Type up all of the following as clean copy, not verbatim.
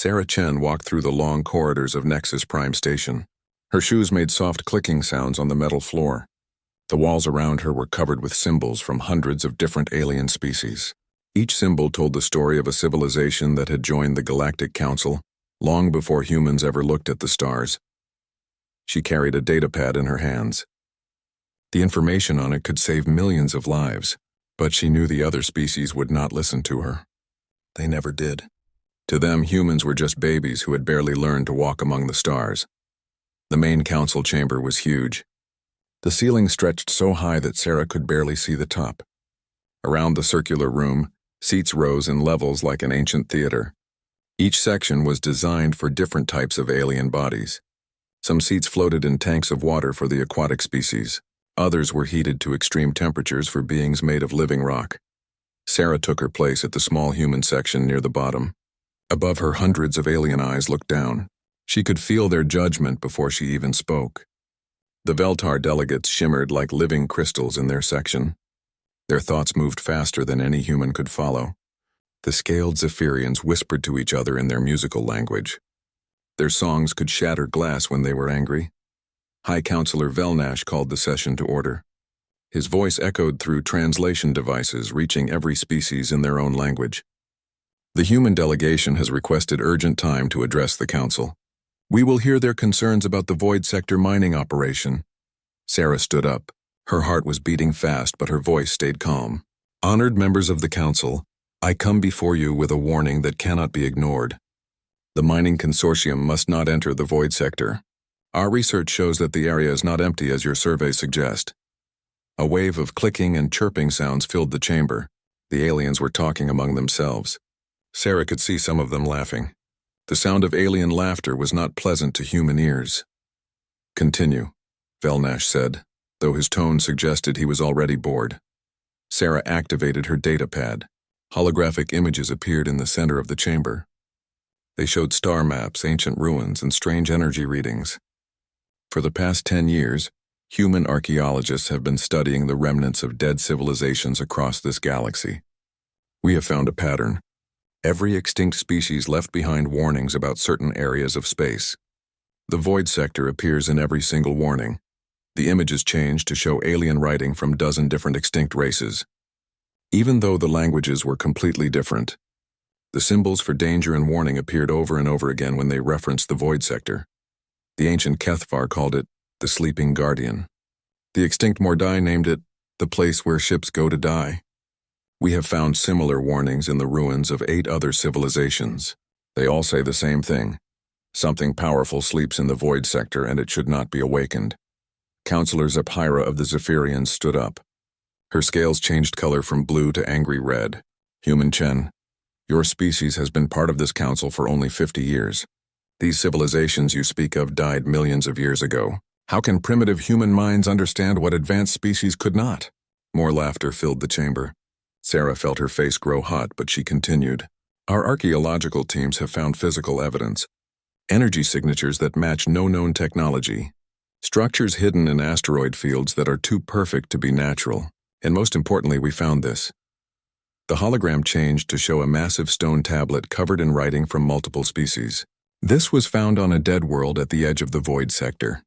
Sarah Chen walked through the long corridors of Nexus Prime Station. Her shoes made soft clicking sounds on the metal floor. The walls around her were covered with symbols from hundreds of different alien species. Each symbol told the story of a civilization that had joined the Galactic Council long before humans ever looked at the stars. She carried a datapad in her hands. The information on it could save millions of lives, but she knew the other species would not listen to her. They never did. To them, humans were just babies who had barely learned to walk among the stars. The main council chamber was huge. The ceiling stretched so high that Sarah could barely see the top. Around the circular room, seats rose in levels like an ancient theater. Each section was designed for different types of alien bodies. Some seats floated in tanks of water for the aquatic species. Others were heated to extreme temperatures for beings made of living rock. Sarah took her place at the small human section near the bottom. Above her, hundreds of alien eyes looked down. She could feel their judgment before she even spoke. The Veltar delegates shimmered like living crystals in their section. Their thoughts moved faster than any human could follow. The scaled Zephyrians whispered to each other in their musical language. Their songs could shatter glass when they were angry. High Counselor Velnash called the session to order. His voice echoed through translation devices, reaching every species in their own language. The human delegation has requested urgent time to address the council. We will hear their concerns about the Void Sector mining operation. Sarah stood up. Her heart was beating fast, but her voice stayed calm. Honored members of the council, I come before you with a warning that cannot be ignored. The mining consortium must not enter the Void Sector. Our research shows that the area is not empty as your surveys suggest. A wave of clicking and chirping sounds filled the chamber. The aliens were talking among themselves. Sarah could see some of them laughing. The sound of alien laughter was not pleasant to human ears. Continue, Velnash said, though his tone suggested he was already bored. Sarah activated her datapad. Holographic images appeared in the center of the chamber. They showed star maps, ancient ruins, and strange energy readings. For the past 10 years, human archaeologists have been studying the remnants of dead civilizations across this galaxy. We have found a pattern. Every extinct species left behind warnings about certain areas of space. The Void Sector appears in every single warning. The images change to show alien writing from dozen different extinct races. Even though the languages were completely different, the symbols for danger and warning appeared over and over again when they referenced the Void Sector. The ancient Kethvar called it the Sleeping Guardian. The extinct Mordai named it the place where ships go to die. We have found similar warnings in the ruins of 8 other civilizations. They all say the same thing. Something powerful sleeps in the Void Sector and it should not be awakened. Counselor Zephira of the Zephyrians stood up. Her scales changed color from blue to angry red. Human Chen, your species has been part of this council for only 50 years. These civilizations you speak of died millions of years ago. How can primitive human minds understand what advanced species could not? More laughter filled the chamber. Sarah felt her face grow hot, but she continued. Our archaeological teams have found physical evidence. Energy signatures that match no known technology. Structures hidden in asteroid fields that are too perfect to be natural. And most importantly, we found this. The hologram changed to show a massive stone tablet covered in writing from multiple species. This was found on a dead world at the edge of the Void Sector.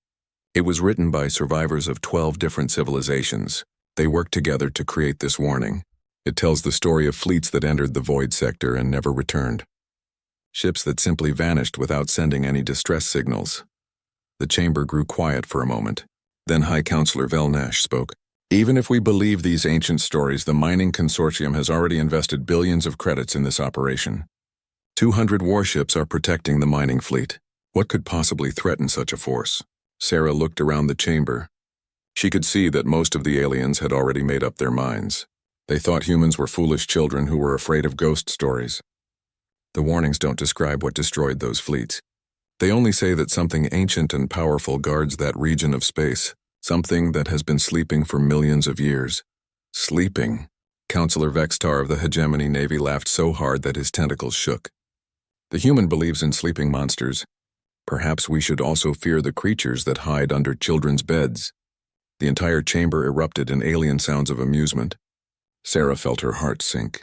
It was written by survivors of 12 different civilizations. They worked together to create this warning. It tells the story of fleets that entered the Void Sector and never returned. Ships that simply vanished without sending any distress signals. The chamber grew quiet for a moment. Then High Counselor Velnash spoke. Even if we believe these ancient stories, the mining consortium has already invested billions of credits in this operation. 200 warships are protecting the mining fleet. What could possibly threaten such a force? Sarah looked around the chamber. She could see that most of the aliens had already made up their minds. They thought humans were foolish children who were afraid of ghost stories. The warnings don't describe what destroyed those fleets. They only say that something ancient and powerful guards that region of space, something that has been sleeping for millions of years. Sleeping. Counselor Vextar of the Hegemony Navy laughed so hard that his tentacles shook. The human believes in sleeping monsters. Perhaps we should also fear the creatures that hide under children's beds. The entire chamber erupted in alien sounds of amusement. Sarah felt her heart sink.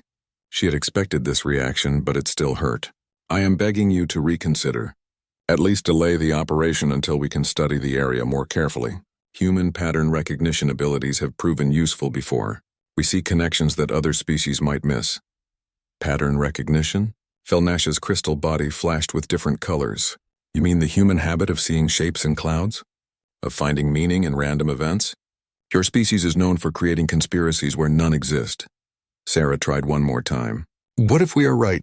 She had expected this reaction, but it still hurt. I am begging you to reconsider. At least delay the operation until we can study the area more carefully. Human pattern recognition abilities have proven useful before. We see connections that other species might miss. Pattern recognition? Felnash's crystal body flashed with different colors. You mean the human habit of seeing shapes in clouds? Of finding meaning in random events? Your species is known for creating conspiracies where none exist. Sarah tried one more time. What if we are right?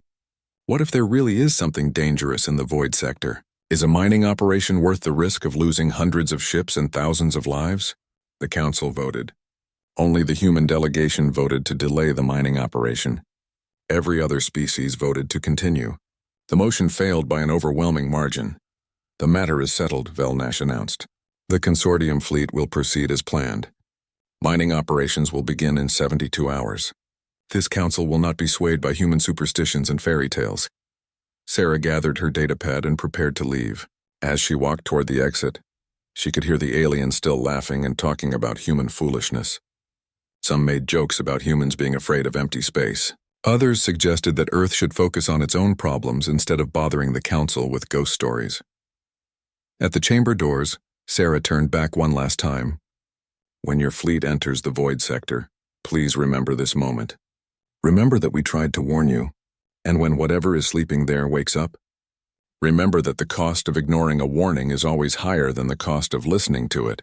What if there really is something dangerous in the void sector? Is a mining operation worth the risk of losing hundreds of ships and thousands of lives? The council voted. Only the human delegation voted to delay the mining operation. Every other species voted to continue. The motion failed by an overwhelming margin. The matter is settled, Velnash announced. The consortium fleet will proceed as planned. Mining operations will begin in 72 hours. This council will not be swayed by human superstitions and fairy tales. Sarah gathered her datapad and prepared to leave. As she walked toward the exit, she could hear the aliens still laughing and talking about human foolishness. Some made jokes about humans being afraid of empty space. Others suggested that Earth should focus on its own problems instead of bothering the council with ghost stories. At the chamber doors, Sarah turned back one last time. When your fleet enters the void sector, please remember this moment. Remember that we tried to warn you, and when whatever is sleeping there wakes up, remember that the cost of ignoring a warning is always higher than the cost of listening to it.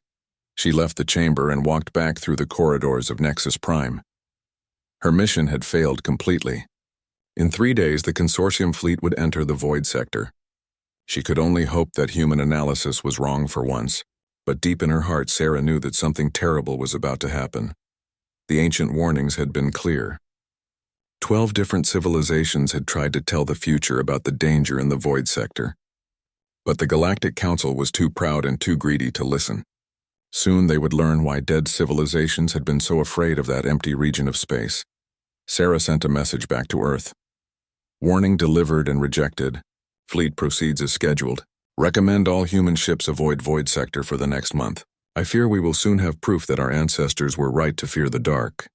She left the chamber and walked back through the corridors of Nexus Prime. Her mission had failed completely. In 3 days, the consortium fleet would enter the void sector. She could only hope that human analysis was wrong for once, but deep in her heart, Sarah knew that something terrible was about to happen. The ancient warnings had been clear. 12 different civilizations had tried to tell the future about the danger in the void sector. But the Galactic Council was too proud and too greedy to listen. Soon they would learn why dead civilizations had been so afraid of that empty region of space. Sarah sent a message back to Earth. Warning delivered and rejected. Fleet proceeds as scheduled. Recommend all human ships avoid void sector for the next month. I fear we will soon have proof that our ancestors were right to fear the dark.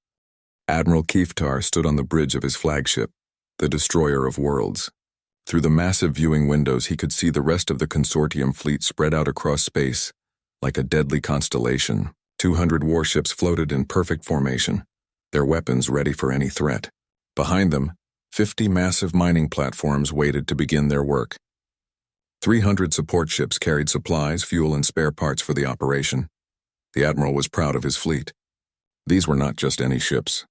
Admiral Keftar stood on the bridge of his flagship, the destroyer of worlds. Through the massive viewing windows, he could see the rest of the consortium fleet spread out across space, like a deadly constellation. 200 warships floated in perfect formation, their weapons ready for any threat. Behind them, 50 massive mining platforms waited to begin their work. 300 support ships carried supplies, fuel, and spare parts for the operation. The Admiral was proud of his fleet. These were not just any ships.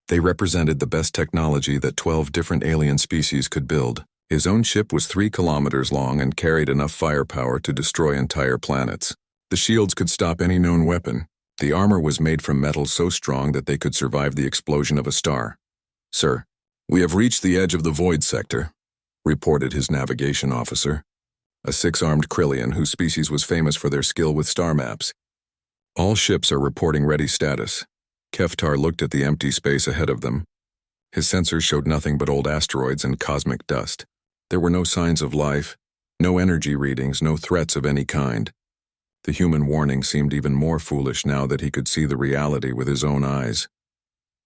They represented the best technology that 12 different alien species could build. His own ship was 3 kilometers long and carried enough firepower to destroy entire planets. The shields could stop any known weapon. The armor was made from metal so strong that they could survive the explosion of a star. Sir, we have reached the edge of the void sector, reported his navigation officer, a 6-armed Krillian whose species was famous for their skill with star maps. All ships are reporting ready status. Keftar looked at the empty space ahead of them. His sensors showed nothing but old asteroids and cosmic dust. There were no signs of life, no energy readings, no threats of any kind. The human warning seemed even more foolish now that he could see the reality with his own eyes.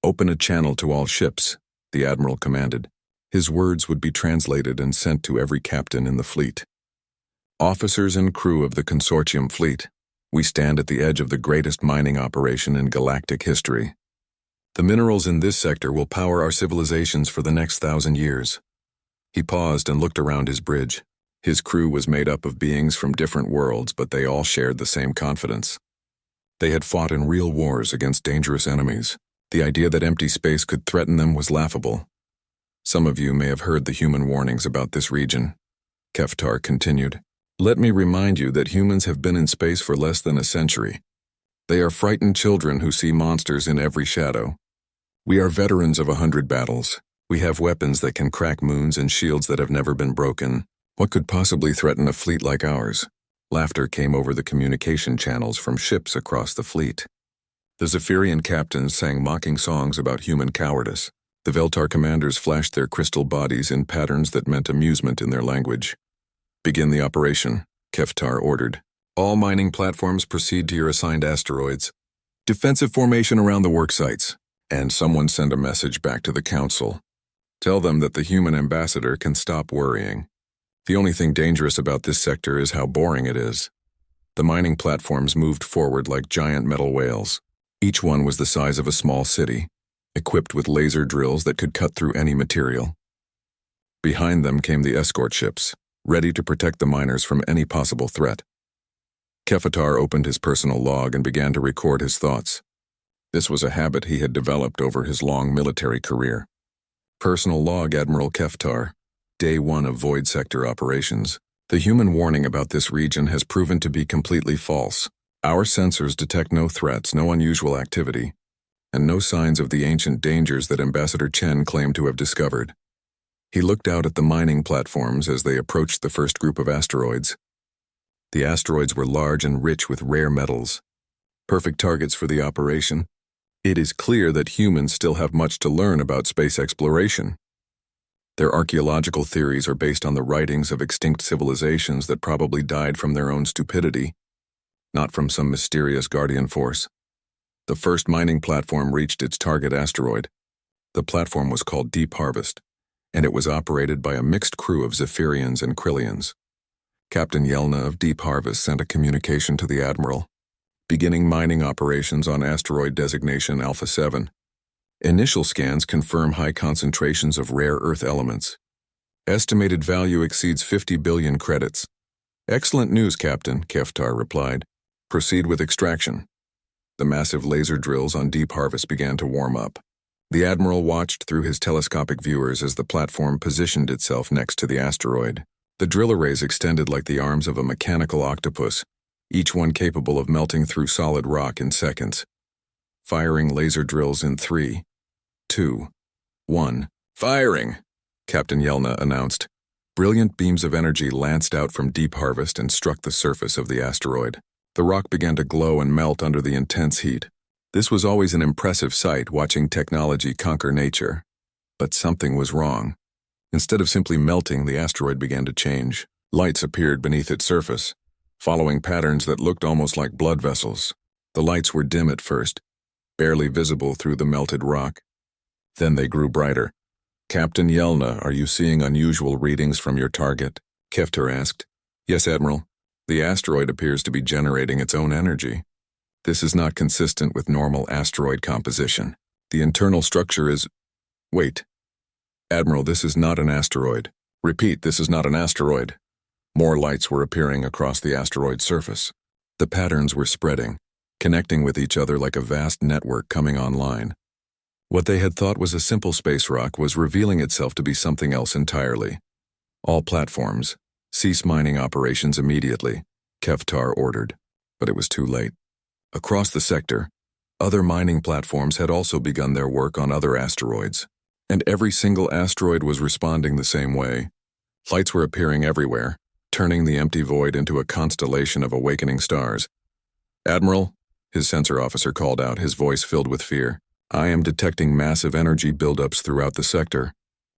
Open a channel to all ships, the Admiral commanded. His words would be translated and sent to every captain in the fleet. Officers and crew of the consortium fleet, we stand at the edge of the greatest mining operation in galactic history. The minerals in this sector will power our civilizations for the next 1,000 years. He paused and looked around his bridge. His crew was made up of beings from different worlds, but they all shared the same confidence. They had fought in real wars against dangerous enemies. The idea that empty space could threaten them was laughable. Some of you may have heard the human warnings about this region. Keftar continued. Let me remind you that humans have been in space for less than a century. They are frightened children who see monsters in every shadow. We are veterans of 100 battles. We have weapons that can crack moons and shields that have never been broken. What could possibly threaten a fleet like ours? Laughter came over the communication channels from ships across the fleet. The Zephyrian captains sang mocking songs about human cowardice. The Veltar commanders flashed their crystal bodies in patterns that meant amusement in their language. Begin the operation, Keftar ordered. All mining platforms proceed to your assigned asteroids. Defensive formation around the work sites. And someone send a message back to the council. Tell them that the human ambassador can stop worrying. The only thing dangerous about this sector is how boring it is. The mining platforms moved forward like giant metal whales. Each one was the size of a small city, equipped with laser drills that could cut through any material. Behind them came the escort ships, ready to protect the miners from any possible threat. Kefetar opened his personal log and began to record his thoughts. This was a habit he had developed over his long military career. Personal log, Admiral Kefetar, Day 1 of Void Sector operations. The human warning about this region has proven to be completely false. Our sensors detect no threats, no unusual activity, and no signs of the ancient dangers that Ambassador Chen claimed to have discovered. He looked out at the mining platforms as they approached the first group of asteroids. The asteroids were large and rich with rare metals, perfect targets for the operation. It is clear that humans still have much to learn about space exploration. Their archaeological theories are based on the writings of extinct civilizations that probably died from their own stupidity, not from some mysterious guardian force. The first mining platform reached its target asteroid. The platform was called Deep Harvest, and it was operated by a mixed crew of Zephyrians and Krillians. Captain Yelna of Deep Harvest sent a communication to the Admiral, beginning mining operations on asteroid designation Alpha 7. Initial scans confirm high concentrations of rare Earth elements. Estimated value exceeds 50 billion credits. Excellent news, Captain, Kefetar replied. Proceed with extraction. The massive laser drills on Deep Harvest began to warm up. The Admiral watched through his telescopic viewers as the platform positioned itself next to the asteroid. The drill arrays extended like the arms of a mechanical octopus, each one capable of melting through solid rock in seconds. Firing laser drills in 3, 2, 1. Firing! Captain Yelna announced. Brilliant beams of energy lanced out from Deep Harvest and struck the surface of the asteroid. The rock began to glow and melt under the intense heat. This was always an impressive sight, watching technology conquer nature. But something was wrong. Instead of simply melting, the asteroid began to change. Lights appeared beneath its surface, following patterns that looked almost like blood vessels. The lights were dim at first, barely visible through the melted rock. Then they grew brighter. Captain Yelna, are you seeing unusual readings from your target? Kefetar asked. Yes, Admiral. The asteroid appears to be generating its own energy. This is not consistent with normal asteroid composition. The internal structure is... Wait. Admiral, this is not an asteroid. Repeat, this is not an asteroid. More lights were appearing across the asteroid's surface. The patterns were spreading, connecting with each other like a vast network coming online. What they had thought was a simple space rock was revealing itself to be something else entirely. All platforms, cease mining operations immediately, Kefetar ordered, but it was too late. Across the sector, other mining platforms had also begun their work on other asteroids, and every single asteroid was responding the same way. Lights were appearing everywhere, turning the empty void into a constellation of awakening stars. Admiral, his sensor officer called out, his voice filled with fear. I am detecting massive energy buildups throughout the sector.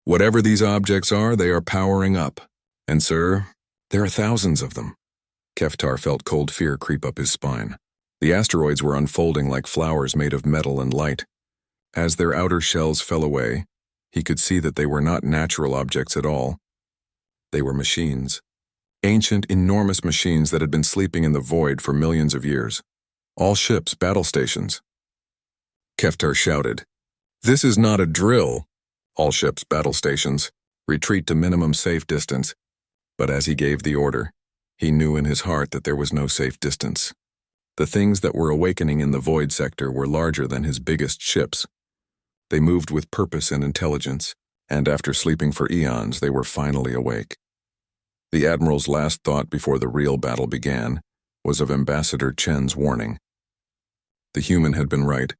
Whatever these objects are, they are powering up. And sir, there are thousands of them. Kefetar felt cold fear creep up his spine. The asteroids were unfolding like flowers made of metal and light. As their outer shells fell away, he could see that they were not natural objects at all. They were machines. Ancient, enormous machines that had been sleeping in the void for millions of years. All ships, battle stations. Kefetar shouted, This is not a drill. All ships, battle stations. Retreat to minimum safe distance. But as he gave the order, he knew in his heart that there was no safe distance. The things that were awakening in the void sector were larger than his biggest ships. They moved with purpose and intelligence, and after sleeping for eons, they were finally awake. The Admiral's last thought before the real battle began was of Ambassador Chen's warning. The human had been right.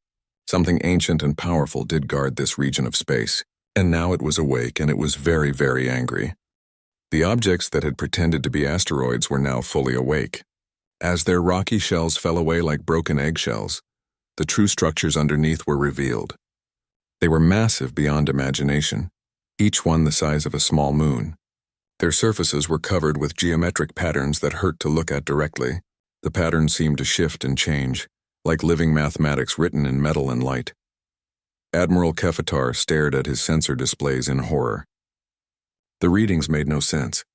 Something ancient and powerful did guard this region of space, and now it was awake and it was very, very angry. The objects that had pretended to be asteroids were now fully awake. As their rocky shells fell away like broken eggshells, the true structures underneath were revealed. They were massive beyond imagination, each one the size of a small moon. Their surfaces were covered with geometric patterns that hurt to look at directly. The patterns seemed to shift and change, like living mathematics written in metal and light. Admiral Kefetar stared at his sensor displays in horror. The readings made no sense.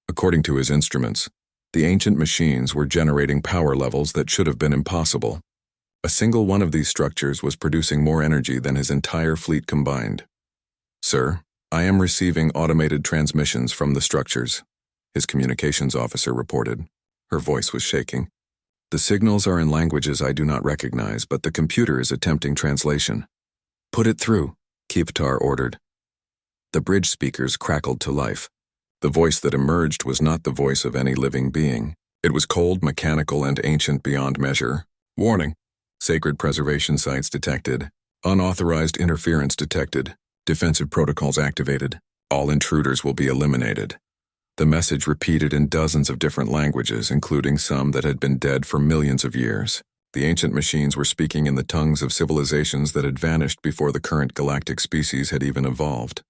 According to his instruments, the ancient machines were generating power levels that should have been impossible. A single one of these structures was producing more energy than his entire fleet combined. "Sir, I am receiving automated transmissions from the structures," his communications officer reported. Her voice was shaking. "The signals are in languages I do not recognize, but the computer is attempting translation." "Put it through," Kefetar ordered. The bridge speakers crackled to life. The voice that emerged was not the voice of any living being. It was cold, mechanical, and ancient beyond measure. "Warning. Sacred preservation sites detected. Unauthorized interference detected. Defensive protocols activated. All intruders will be eliminated." The message repeated in dozens of different languages, including some that had been dead for millions of years. The ancient machines were speaking in the tongues of civilizations that had vanished before the current galactic species had even evolved.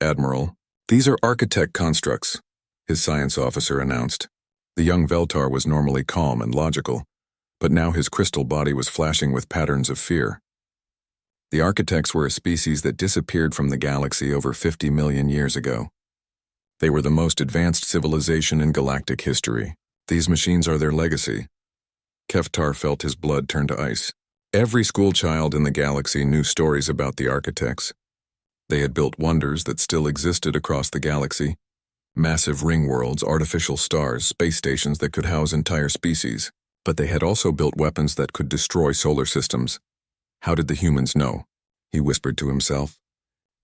"Admiral, these are architect constructs," his science officer announced. The young Veltar was normally calm and logical, but now his crystal body was flashing with patterns of fear. The architects were a species that disappeared from the galaxy over 50 million years ago. They were the most advanced civilization in galactic history. These machines are their legacy. Kefetar felt his blood turn to ice. Every schoolchild in the galaxy knew stories about the architects. They had built wonders that still existed across the galaxy. Massive ring worlds, artificial stars, space stations that could house entire species. But they had also built weapons that could destroy solar systems. How did the humans know? He whispered to himself.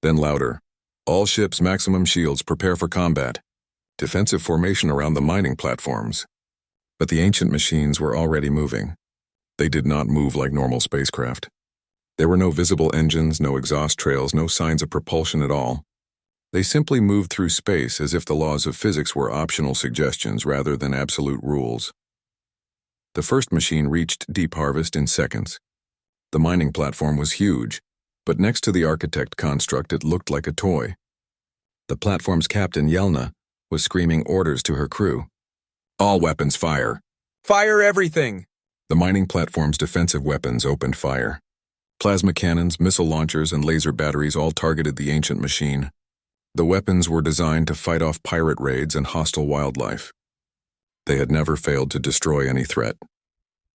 Then louder. "All ships, maximum shields, prepare for combat. Defensive formation around the mining platforms." But the ancient machines were already moving. They did not move like normal spacecraft. There were no visible engines, no exhaust trails, no signs of propulsion at all. They simply moved through space as if the laws of physics were optional suggestions rather than absolute rules. The first machine reached deep harvest in seconds. The mining platform was huge, but next to the architect construct it looked like a toy. The platform's captain, Yelna, was screaming orders to her crew. "All weapons fire. Fire everything!" The mining platform's defensive weapons opened fire. Plasma cannons, missile launchers, and laser batteries all targeted the ancient machine. The weapons were designed to fight off pirate raids and hostile wildlife. They had never failed to destroy any threat.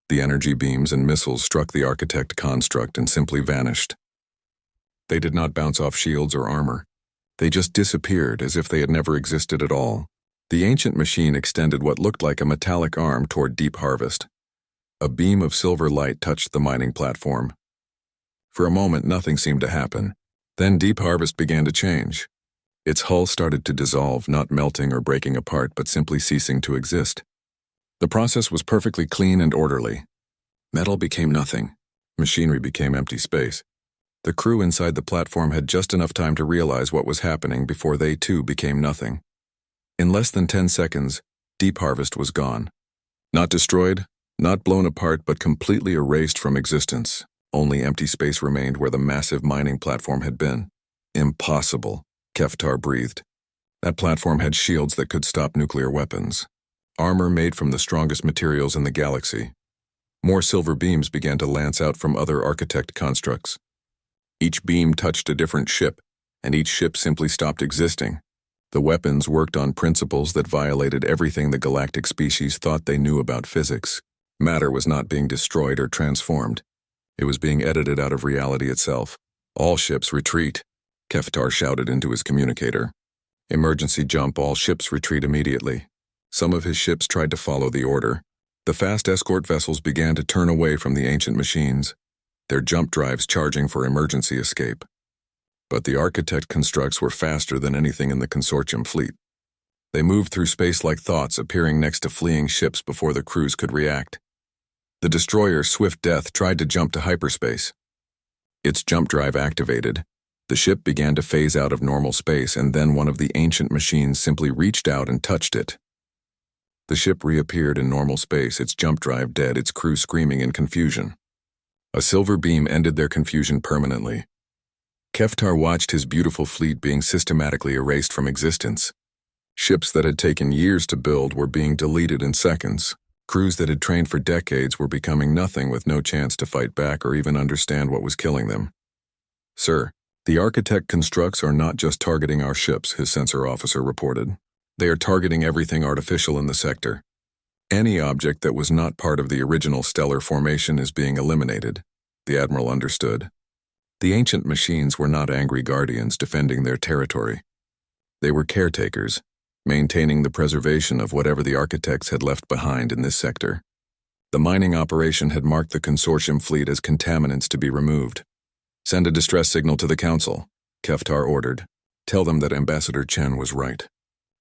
The energy beams and missiles struck the architect construct and simply vanished. They did not bounce off shields or armor. They just disappeared as if they had never existed at all. The ancient machine extended what looked like a metallic arm toward deep harvest. A beam of silver light touched the mining platform. For a moment, nothing seemed to happen. Then deep harvest began to change. Its hull started to dissolve, not melting or breaking apart, but simply ceasing to exist. The process was perfectly clean and orderly. Metal became nothing. Machinery became empty space. The crew inside the platform had just enough time to realize what was happening before they too became nothing. In less than 10 seconds, deep harvest was gone. Not destroyed, not blown apart, but completely erased from existence. Only empty space remained where the massive mining platform had been. "Impossible," Kefetar breathed. That platform had shields that could stop nuclear weapons. Armor made from the strongest materials in the galaxy. More silver beams began to lance out from other architect constructs. Each beam touched a different ship, and each ship simply stopped existing. The weapons worked on principles that violated everything the galactic species thought they knew about physics. Matter was not being destroyed or transformed. It was being edited out of reality itself. "All ships retreat," Kefetar shouted into his communicator. "Emergency jump, all ships retreat immediately." Some of his ships tried to follow the order. The fast escort vessels began to turn away from the ancient machines, their jump drives charging for emergency escape. But the architect constructs were faster than anything in the consortium fleet. They moved through space like thoughts, appearing next to fleeing ships before the crews could react. The destroyer Swift Death tried to jump to hyperspace. Its jump drive activated. The ship began to phase out of normal space, and then one of the ancient machines simply reached out and touched it. The ship reappeared in normal space, its jump drive dead, its crew screaming in confusion. A silver beam ended their confusion permanently. Kefetar watched his beautiful fleet being systematically erased from existence. Ships that had taken years to build were being deleted in seconds. Crews that had trained for decades were becoming nothing with no chance to fight back or even understand what was killing them. Sir, the architect constructs are not just targeting our ships, his sensor officer reported. They are targeting everything artificial in the sector. Any object that was not part of the original stellar formation is being eliminated, the Admiral understood. The ancient machines were not angry guardians defending their territory. They were caretakers, maintaining the preservation of whatever the architects had left behind in this sector. The mining operation had marked the consortium fleet as contaminants to be removed. Send a distress signal to the Council, Keftar ordered. Tell them that Ambassador Chen was right.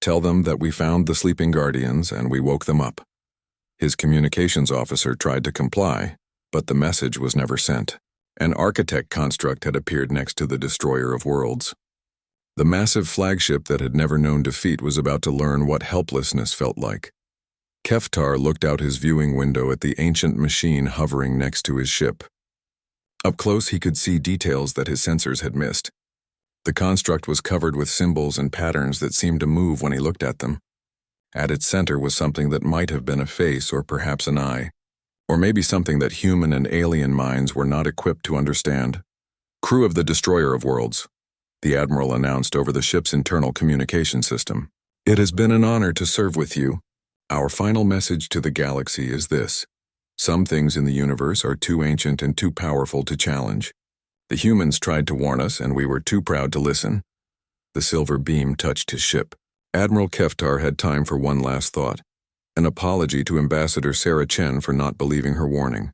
Tell them that we found the sleeping guardians and we woke them up. His communications officer tried to comply, but the message was never sent. An architect construct had appeared next to the Destroyer of Worlds. The massive flagship that had never known defeat was about to learn what helplessness felt like. Keftar looked out his viewing window at the ancient machine hovering next to his ship. Up close he could see details that his sensors had missed. The construct was covered with symbols and patterns that seemed to move when he looked at them. At its center was something that might have been a face or perhaps an eye, or maybe something that human and alien minds were not equipped to understand. Crew of the Destroyer of Worlds, the Admiral announced over the ship's internal communication system. It has been an honor to serve with you. Our final message to the galaxy is this. Some things in the universe are too ancient and too powerful to challenge. The humans tried to warn us, and we were too proud to listen. The silver beam touched his ship. Admiral Keftar had time for one last thought, an apology to Ambassador Sarah Chen for not believing her warning.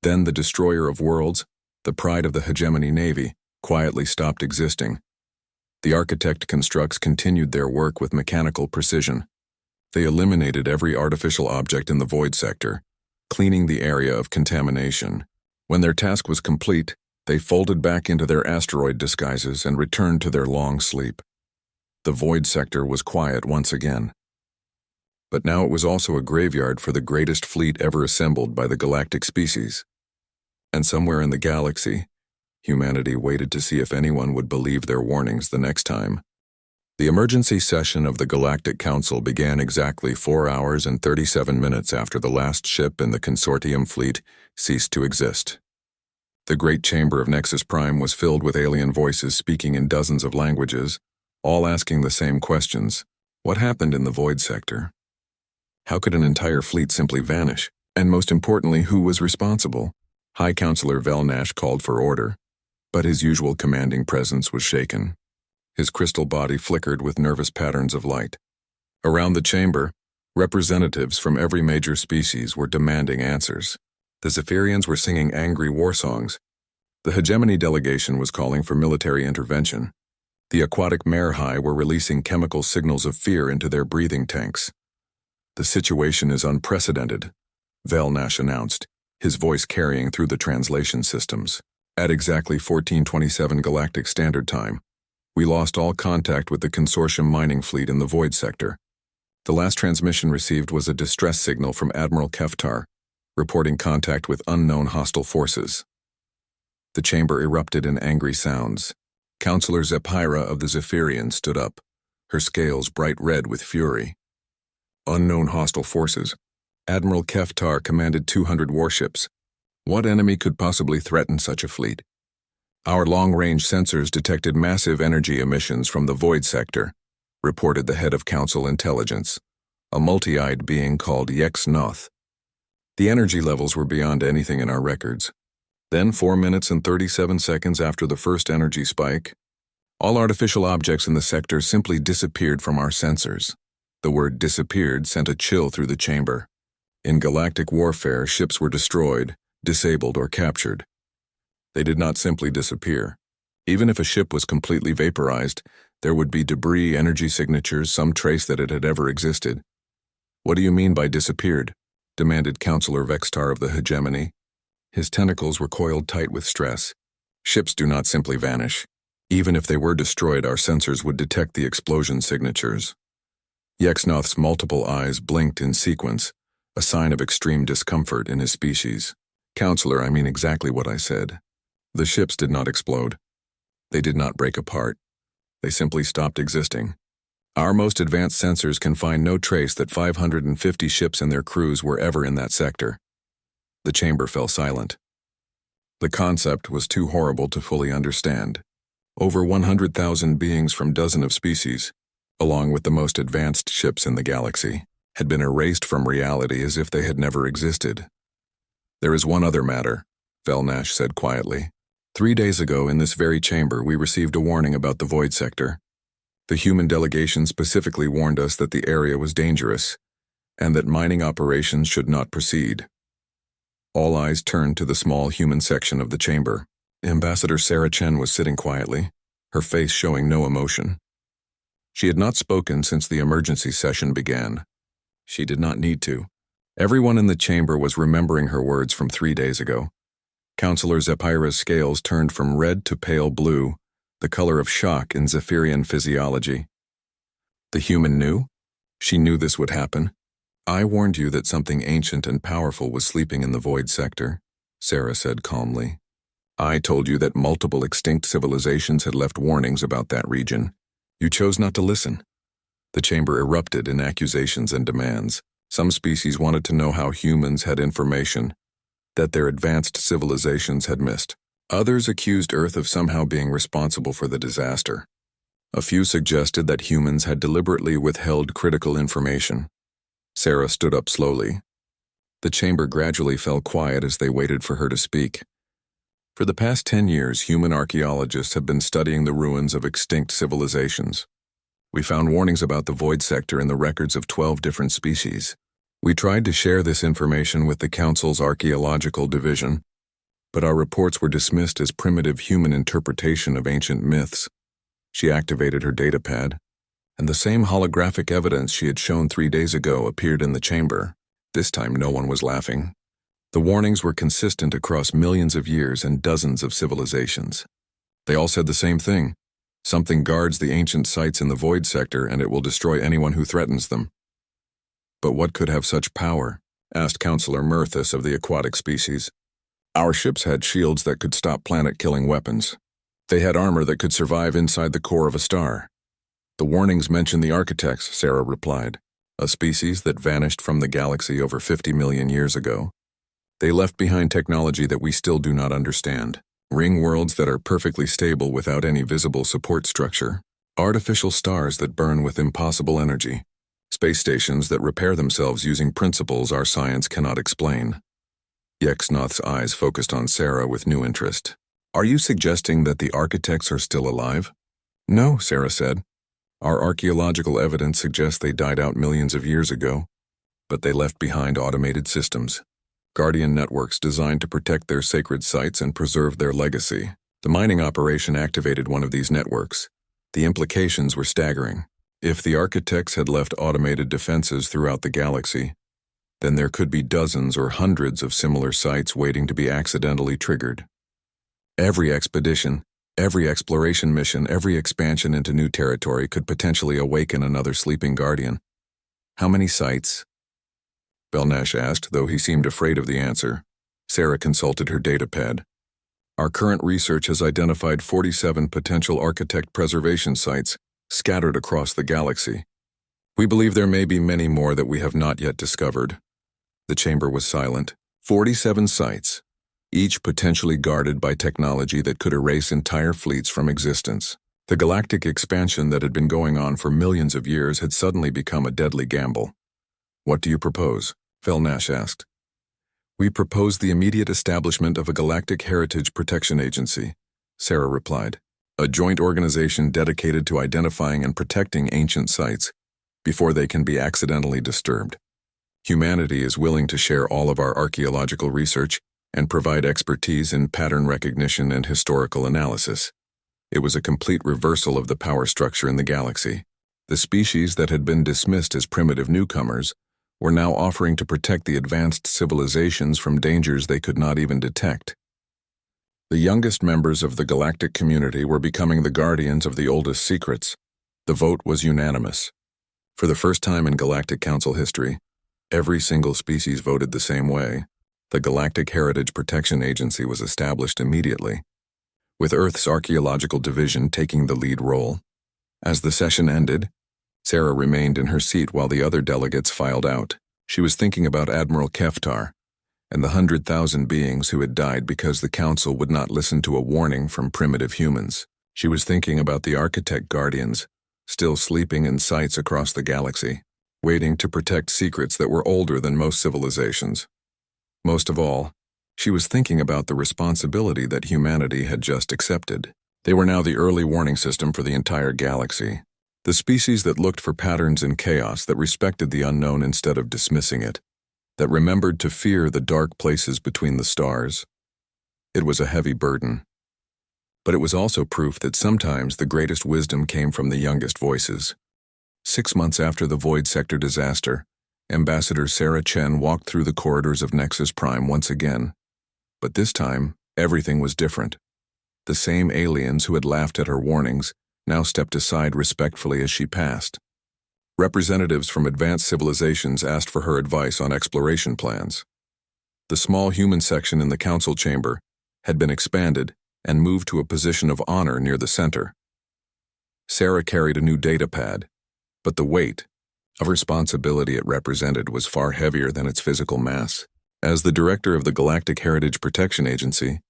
Then the Destroyer of Worlds, the pride of the hegemony Navy, quietly stopped existing. The architect constructs continued their work with mechanical precision. They eliminated every artificial object in the void sector, cleaning the area of contamination. When their task was complete, they folded back into their asteroid disguises and returned to their long sleep. The void sector was quiet once again. But now it was also a graveyard for the greatest fleet ever assembled by the galactic species. And somewhere in the galaxy, humanity waited to see if anyone would believe their warnings the next time. The emergency session of the Galactic Council began exactly 4 hours and 37 minutes after the last ship in the consortium fleet ceased to exist. The great chamber of Nexus Prime was filled with alien voices speaking in dozens of languages, all asking the same questions. What happened in the void sector? How could an entire fleet simply vanish? And most importantly, who was responsible? High Counselor Velnash called for order, but his usual commanding presence was shaken. His crystal body flickered with nervous patterns of light. Around the chamber, representatives from every major species were demanding answers. The Zephyrians were singing angry war songs. The hegemony delegation was calling for military intervention. The aquatic Merhai were releasing chemical signals of fear into their breathing tanks. The situation is unprecedented, Velnash announced, his voice carrying through the translation systems. At exactly 1427 Galactic Standard Time, we lost all contact with the consortium mining fleet in the void sector. The last transmission received was a distress signal from Admiral Keftar, reporting contact with unknown hostile forces. The chamber erupted in angry sounds. Counselor Zephyra of the Zephyrians stood up, her scales bright red with fury. Unknown hostile forces. Admiral Keftar commanded 200 warships. What enemy could possibly threaten such a fleet? Our long-range sensors detected massive energy emissions from the void sector, reported the head of Council Intelligence, a multi-eyed being called Yex Noth. The energy levels were beyond anything in our records. Then 4 minutes and 37 seconds after the first energy spike, all artificial objects in the sector simply disappeared from our sensors. The word disappeared sent a chill through the chamber. In galactic warfare, ships were destroyed, disabled, or captured. They did not simply disappear. Even if a ship was completely vaporized, there would be debris, energy signatures, some trace that it had ever existed. What do you mean by disappeared? Demanded Counselor Vextar of the hegemony. His tentacles were coiled tight with stress. Ships do not simply vanish. Even if they were destroyed, our sensors would detect the explosion signatures. Yexnoth's multiple eyes blinked in sequence, a sign of extreme discomfort in his species. Counselor, I mean exactly what I said. The ships did not explode. They did not break apart. They simply stopped existing. Our most advanced sensors can find no trace that 550 ships and their crews were ever in that sector. The chamber fell silent. The concept was too horrible to fully understand. Over 100,000 beings from dozens of species, along with the most advanced ships in the galaxy, had been erased from reality as if they had never existed. There is one other matter, Velnash said quietly. 3 days ago in this very chamber we received a warning about the Void Sector. The human delegation specifically warned us that the area was dangerous, and that mining operations should not proceed. All eyes turned to the small human section of the chamber. Ambassador Sarah Chen was sitting quietly, her face showing no emotion. She had not spoken since the emergency session began. She did not need to. Everyone in the chamber was remembering her words from 3 days ago. Counselor Zephyra's scales turned from red to pale blue, the color of shock in Zephyrian physiology. The human knew? She knew this would happen. I warned you that something ancient and powerful was sleeping in the Void Sector, Sarah said calmly. I told you that multiple extinct civilizations had left warnings about that region. You chose not to listen. The chamber erupted in accusations and demands. Some species wanted to know how humans had information that their advanced civilizations had missed. Others accused Earth of somehow being responsible for the disaster. A few suggested that humans had deliberately withheld critical information. Sarah stood up slowly. The chamber gradually fell quiet as they waited for her to speak. For the past 10 years, human archaeologists have been studying the ruins of extinct civilizations. We found warnings about the Void Sector in the records of 12 different species. We tried to share this information with the Council's Archaeological Division, but our reports were dismissed as primitive human interpretation of ancient myths. She activated her datapad, and the same holographic evidence she had shown 3 days ago appeared in the chamber. This time no one was laughing. The warnings were consistent across millions of years and dozens of civilizations. They all said the same thing. Something guards the ancient sites in the Void Sector and it will destroy anyone who threatens them. But what could have such power? Asked Counselor Murthus of the aquatic species. Our ships had shields that could stop planet-killing weapons. They had armor that could survive inside the core of a star. The warnings mention the architects, Sarah replied, a species that vanished from the galaxy over 50 million years ago. They left behind technology that we still do not understand. Ring worlds that are perfectly stable without any visible support structure. Artificial stars that burn with impossible energy. Space stations that repair themselves using principles our science cannot explain. Yexnoth's eyes focused on Sarah with new interest. Are you suggesting that the architects are still alive? No, Sarah said. Our archaeological evidence suggests they died out millions of years ago, but they left behind automated systems. Guardian networks designed to protect their sacred sites and preserve their legacy. The mining operation activated one of these networks. The implications were staggering. If the architects had left automated defenses throughout the galaxy, then there could be dozens or hundreds of similar sites waiting to be accidentally triggered. Every expedition, every exploration mission, every expansion into new territory could potentially awaken another sleeping guardian. How many sites? Velnash asked, though he seemed afraid of the answer. Sarah consulted her datapad. Our current research has identified 47 potential architect preservation sites scattered across the galaxy. We believe there may be many more that we have not yet discovered. The chamber was silent. 47 sites, each potentially guarded by technology that could erase entire fleets from existence. The galactic expansion that had been going on for millions of years had suddenly become a deadly gamble. What do you propose? Velnash asked. We propose the immediate establishment of a Galactic Heritage Protection Agency, Sarah replied. A joint organization dedicated to identifying and protecting ancient sites before they can be accidentally disturbed. Humanity is willing to share all of our archaeological research and provide expertise in pattern recognition and historical analysis. It was a complete reversal of the power structure in the galaxy. The species that had been dismissed as primitive newcomers were now offering to protect the advanced civilizations from dangers they could not even detect. The youngest members of the galactic community were becoming the guardians of the oldest secrets. The vote was unanimous. For the first time in Galactic Council history, every single species voted the same way. The Galactic Heritage Protection Agency was established immediately, with Earth's Archaeological Division taking the lead role. As the session ended, Sarah remained in her seat while the other delegates filed out. She was thinking about Admiral Keftar, and the 100,000 beings who had died because the Council would not listen to a warning from primitive humans. She was thinking about the Architect Guardians, still sleeping in sites across the galaxy, waiting to protect secrets that were older than most civilizations. Most of all, she was thinking about the responsibility that humanity had just accepted. They were now the early warning system for the entire galaxy, the species that looked for patterns in chaos, that respected the unknown instead of dismissing it, that remembered to fear the dark places between the stars. It was a heavy burden. But it was also proof that sometimes the greatest wisdom came from the youngest voices. 6 months after the Void Sector disaster, Ambassador Sarah Chen walked through the corridors of Nexus Prime once again. But this time, everything was different. The same aliens who had laughed at her warnings now stepped aside respectfully as she passed. Representatives from advanced civilizations asked for her advice on exploration plans. The small human section in the council chamber had been expanded and moved to a position of honor near the center. Sarah carried a new data pad, but the weight of responsibility it represented was far heavier than its physical mass. As the director of the Galactic Heritage Protection Agency,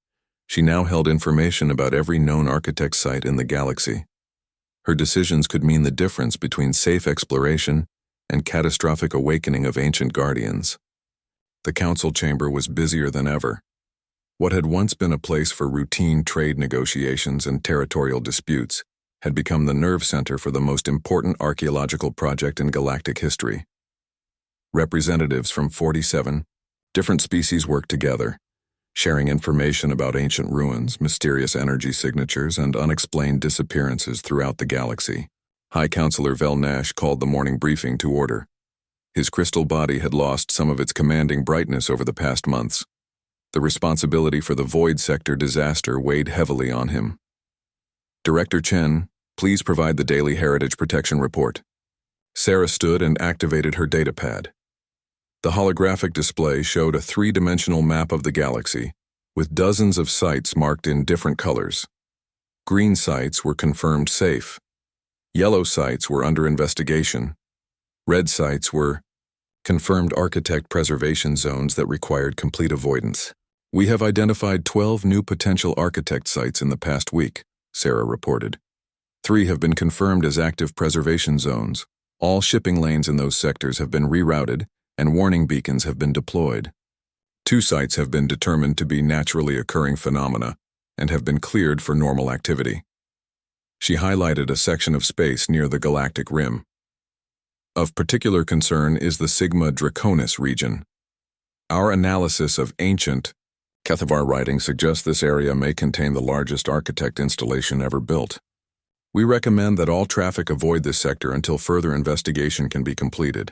she now held information about every known architect site in the galaxy. Her decisions could mean the difference between safe exploration and catastrophic awakening of ancient guardians. The council chamber was busier than ever. What had once been a place for routine trade negotiations and territorial disputes had become the nerve center for the most important archaeological project in galactic history. Representatives from 47 different species worked together, sharing information about ancient ruins, mysterious energy signatures, and unexplained disappearances throughout the galaxy. High Counselor Vel Nash called the morning briefing to order. His crystal body had lost some of its commanding brightness over the past months. The responsibility for the Void Sector disaster weighed heavily on him. Director Chen, please provide the daily Heritage Protection Report. Sarah stood and activated her datapad. The holographic display showed a 3-dimensional map of the galaxy, with dozens of sites marked in different colors. Green sites were confirmed safe. Yellow sites were under investigation. Red sites were confirmed architect preservation zones that required complete avoidance. We have identified 12 new potential architect sites in the past week, Sarah reported. 3 have been confirmed as active preservation zones. All shipping lanes in those sectors have been rerouted, and warning beacons have been deployed. 2 sites have been determined to be naturally occurring phenomena and have been cleared for normal activity. She highlighted a section of space near the galactic rim. Of particular concern is the Sigma Draconis region. Our analysis of ancient HFY writing suggests this area may contain the largest architect installation ever built. We recommend that all traffic avoid this sector until further investigation can be completed.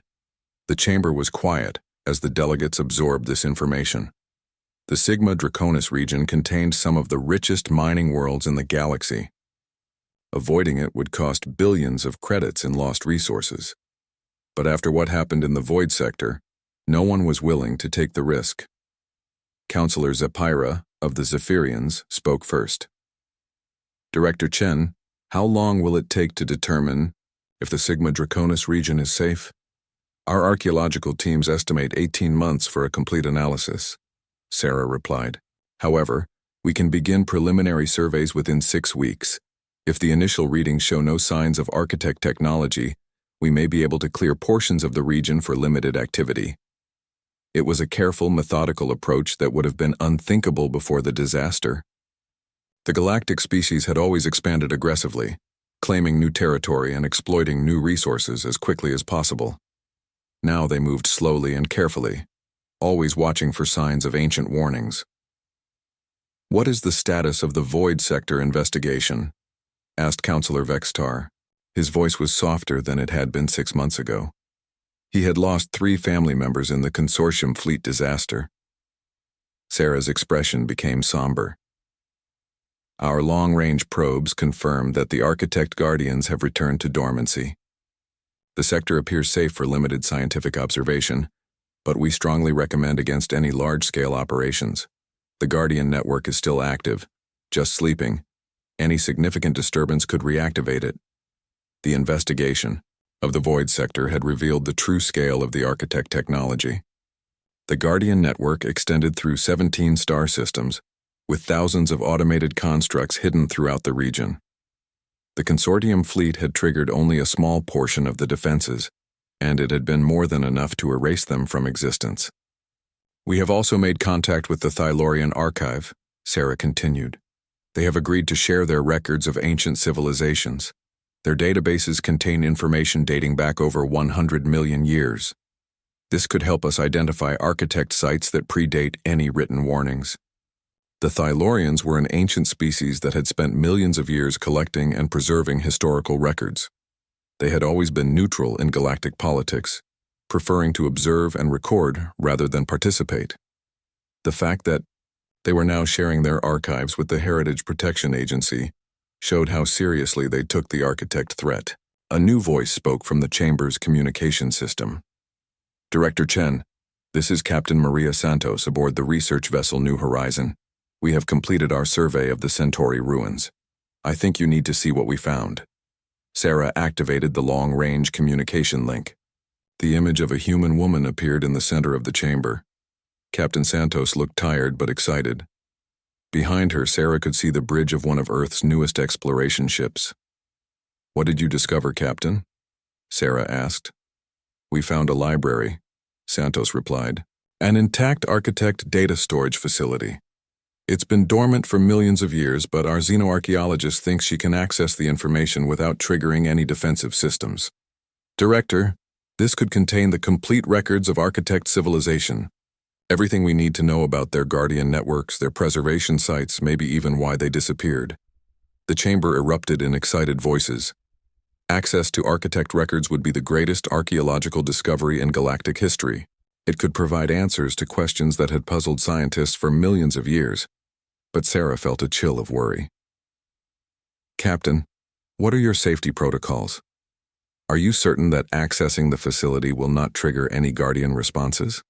The chamber was quiet as the delegates absorbed this information. The Sigma Draconis region contained some of the richest mining worlds in the galaxy. Avoiding it would cost billions of credits in lost resources. But after what happened in the Void Sector, no one was willing to take the risk. Counselor Zephyra of the Zephyrians spoke first. Director Chen, how long will it take to determine if the Sigma Draconis region is safe? Our archaeological teams estimate 18 months for a complete analysis, Sarah replied. However, we can begin preliminary surveys within 6 weeks. If the initial readings show no signs of architect technology, we may be able to clear portions of the region for limited activity. It was a careful, methodical approach that would have been unthinkable before the disaster. The galactic species had always expanded aggressively, claiming new territory and exploiting new resources as quickly as possible. Now they moved slowly and carefully, always watching for signs of ancient warnings. What is the status of the Void Sector investigation? Asked Counselor Vextar. His voice was softer than it had been 6 months ago. He had lost 3 family members in the consortium fleet disaster. Sarah's expression became somber. Our long-range probes confirmed that the Architect Guardians have returned to dormancy. The sector appears safe for limited scientific observation, but we strongly recommend against any large-scale operations. The Guardian network is still active, just sleeping. Any significant disturbance could reactivate it. The investigation of the Void Sector had revealed the true scale of the architect technology. The Guardian network extended through 17 star systems, with thousands of automated constructs hidden throughout the region. The consortium fleet had triggered only a small portion of the defenses, and it had been more than enough to erase them from existence. We have also made contact with the Thylorian Archive, Sarah continued. They have agreed to share their records of ancient civilizations. Their databases contain information dating back over 100 million years. This could help us identify architect sites that predate any written warnings. The Thylorians were an ancient species that had spent millions of years collecting and preserving historical records. They had always been neutral in galactic politics, preferring to observe and record rather than participate. The fact that they were now sharing their archives with the Heritage Protection Agency showed how seriously they took the architect threat. A new voice spoke from the chamber's communication system. Director Chen, this is Captain Maria Santos aboard the research vessel New Horizon. We have completed our survey of the Centauri ruins. I think you need to see what we found. Sarah activated the long-range communication link. The image of a human woman appeared in the center of the chamber. Captain Santos looked tired but excited. Behind her, Sarah could see the bridge of one of Earth's newest exploration ships. What did you discover, Captain? Sarah asked. We found a library, Santos replied. An intact architect data storage facility. It's been dormant for millions of years, but our xenoarchaeologist thinks she can access the information without triggering any defensive systems. Director, this could contain the complete records of architect civilization. Everything we need to know about their guardian networks, their preservation sites, maybe even why they disappeared. The chamber erupted in excited voices. Access to architect records would be the greatest archaeological discovery in galactic history. It could provide answers to questions that had puzzled scientists for millions of years. But Sarah felt a chill of worry. Captain, what are your safety protocols? Are you certain that accessing the facility will not trigger any Guardian responses?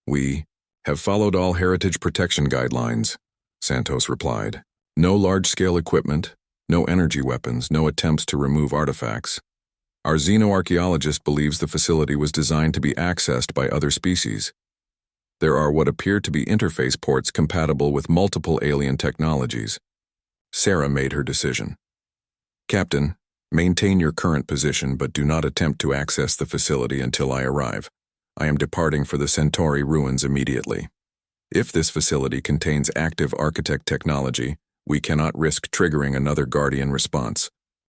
We have followed all heritage protection guidelines, Santos replied. No large-scale equipment, no energy weapons, no attempts to remove artifacts. Our xenoarchaeologist believes the facility was designed to be accessed by other species. There are what appear to be interface ports compatible with multiple alien technologies. Sarah made her decision. Captain, maintain your current position but do not attempt to access the facility until I arrive. I am departing for the Centauri ruins immediately. If this facility contains active architect technology, we cannot risk triggering another Guardian response.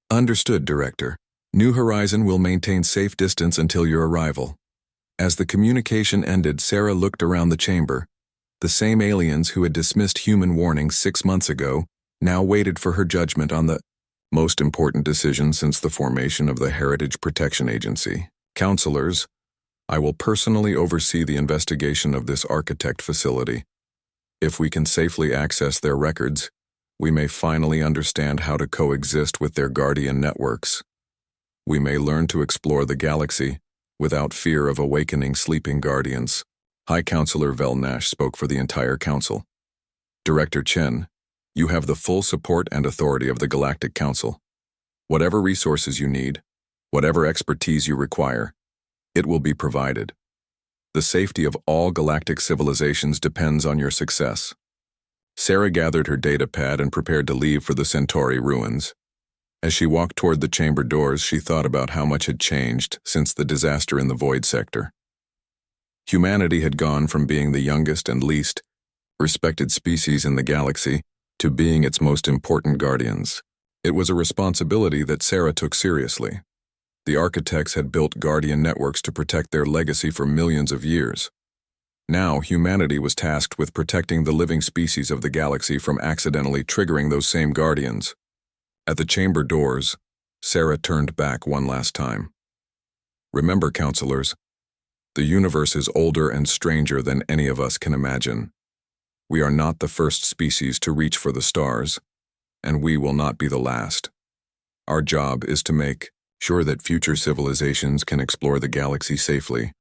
Understood, Director. New Horizon will maintain safe distance until your arrival. As the communication ended, Sarah looked around the chamber. The same aliens who had dismissed human warnings 6 months ago now waited for her judgment on the most important decision since the formation of the Heritage Protection Agency. Counselors, I will personally oversee the investigation of this architect facility. If we can safely access their records, we may finally understand how to coexist with their guardian networks. We may learn to explore the galaxy without fear of awakening sleeping guardians. High Counselor Vel Nash spoke for the entire council. Director Chen, you have the full support and authority of the Galactic Council. Whatever resources you need, whatever expertise you require, it will be provided. The safety of all galactic civilizations depends on your success. Sarah gathered her data pad and prepared to leave for the Centauri ruins. As she walked toward the chamber doors, she thought about how much had changed since the disaster in the Void Sector. Humanity had gone from being the youngest and least respected species in the galaxy to being its most important guardians. It was a responsibility that Sarah took seriously. The architects had built guardian networks to protect their legacy for millions of years. Now, humanity was tasked with protecting the living species of the galaxy from accidentally triggering those same guardians. At the chamber doors, Sarah turned back one last time. Remember, counselors, the universe is older and stranger than any of us can imagine. We are not the first species to reach for the stars, and we will not be the last. Our job is to make sure that future civilizations can explore the galaxy safely,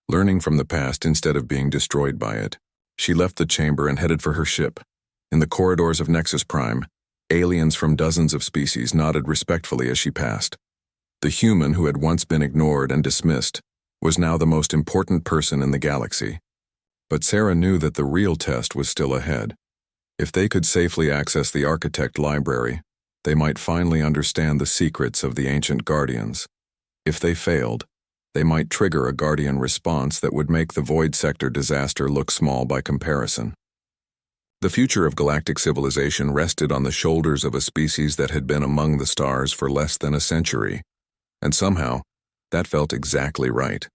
learning from the past instead of being destroyed by it. She left the chamber and headed for her ship. In the corridors of Nexus Prime, aliens from dozens of species nodded respectfully as she passed. The human who had once been ignored and dismissed was now the most important person in the galaxy. But Sarah knew that the real test was still ahead. If they could safely access the Architect Library, they might finally understand the secrets of the ancient Guardians. If they failed, they might trigger a Guardian response that would make the Void Sector disaster look small by comparison. The future of galactic civilization rested on the shoulders of a species that had been among the stars for less than a century, and somehow, that felt exactly right.